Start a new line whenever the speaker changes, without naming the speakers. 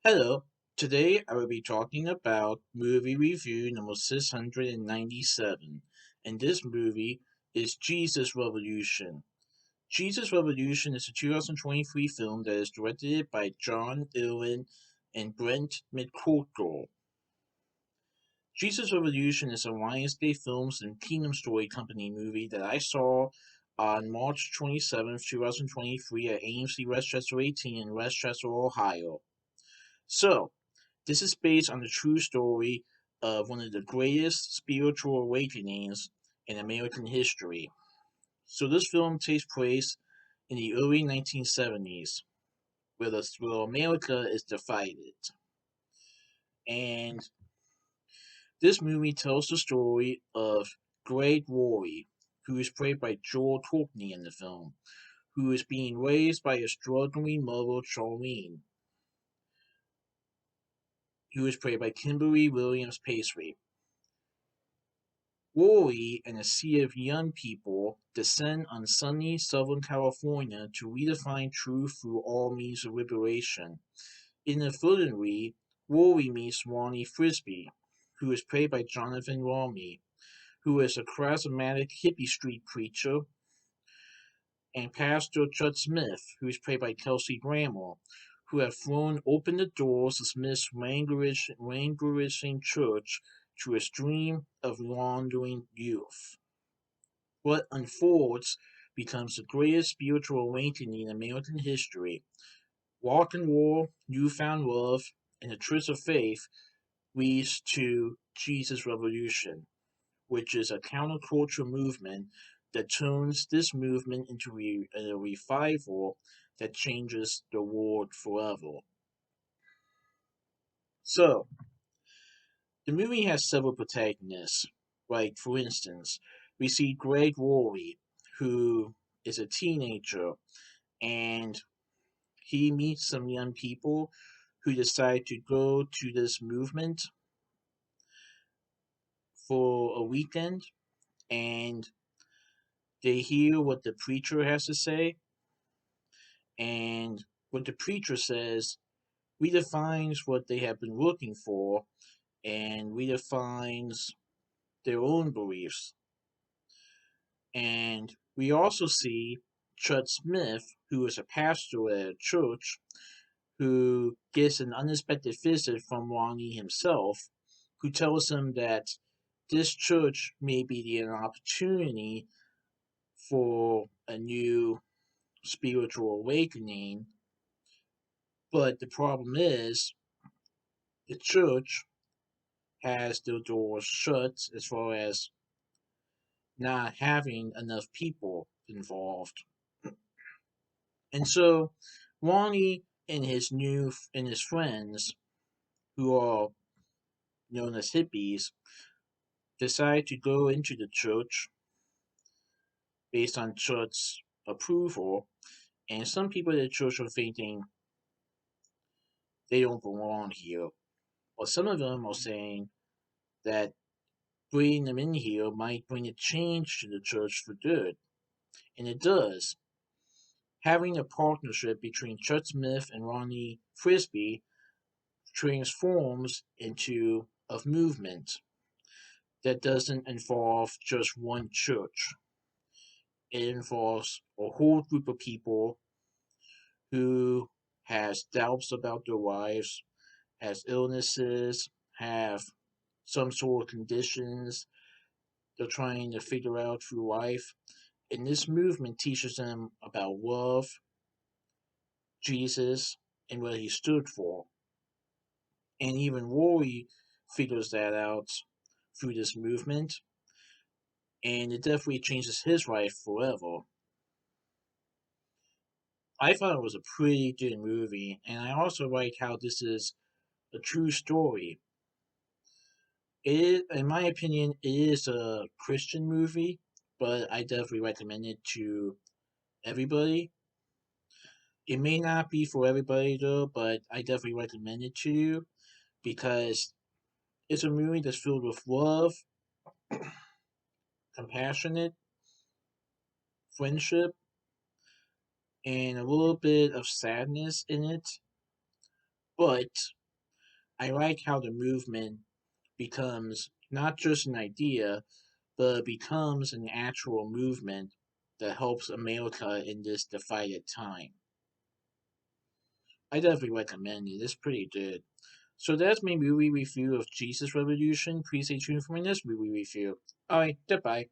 Hello, today I will be talking about movie review number 697, and this movie is Jesus Revolution. Jesus Revolution is a 2023 film that is directed by John Irwin and Brent McCorkle. Jesus Revolution is a Lionsgate Films and Kingdom Story Company movie that I saw on March 27th, 2023 at AMC West Chester 18 in West Chester, Ohio. So, this is based on the true story of one of the greatest spiritual awakenings in American history. So this film takes place in the early 1970s, where America is divided. And this movie tells the story of Greg Rory, who is played by Joel Courtney in the film, who is being raised by a struggling mother, Charlene, who is played by Kimberly Williams Paisley. Rory and a sea of young people descend on sunny Southern California to redefine truth through all means of liberation. Inadvertently, Rory meets Ronnie Frisbee, who is played by Jonathan Ramey, who is a charismatic hippie street preacher, and Pastor Judd Smith, who is played by Kelsey Grammer, who have thrown open the doors of Smith's languishing church to a stream of wandering youth. What unfolds becomes the greatest spiritual awakening in American history. Rock and roll, newfound love, and the truth of faith leads to Jesus Revolution, which is a counterculture movement that turns this movement into a revival that changes the world forever. So, the movie has several protagonists. Like, for instance, we see Greg Rory, who is a teenager, and he meets some young people who decide to go to this movement for a weekend, and they hear what the preacher has to say, and what the preacher says redefines what they have been looking for and redefines their own beliefs. And we also see Chud Smith, who is a pastor at a church, who gets an unexpected visit from Ronnie himself, who tells him that this church may be an opportunity for a new spiritual awakening, but the problem is the church has their doors shut as far as not having enough people involved. And so Ronnie and his friends, who are known as hippies, decide to go into the church based on church's approval. And some people at the church are thinking they don't belong here. Or some of them are saying that bringing them in here might bring a change to the church for good. And it does. Having a partnership between Chud Smith and Ronnie Frisbee transforms into a movement that doesn't involve just one church. It involves a whole group of people who has doubts about their lives, has illnesses, have some sort of conditions they're trying to figure out through life. And this movement teaches them about love, Jesus, and what he stood for. And even Rory figures that out through this movement, and it definitely changes his life forever. I thought it was a pretty good movie, and I also like how this is a true story. In my opinion, it is a Christian movie, but I definitely recommend it to everybody. It may not be for everybody though, but I definitely recommend it to you because it's a movie that's filled with love, compassionate, friendship, and a little bit of sadness in it. But I like how the movement becomes not just an idea, but becomes an actual movement that helps America in this divided time. I definitely recommend it. It's pretty good. So that's my movie review of Jesus Revolution. Please stay tuned for my next movie review. Alright, goodbye.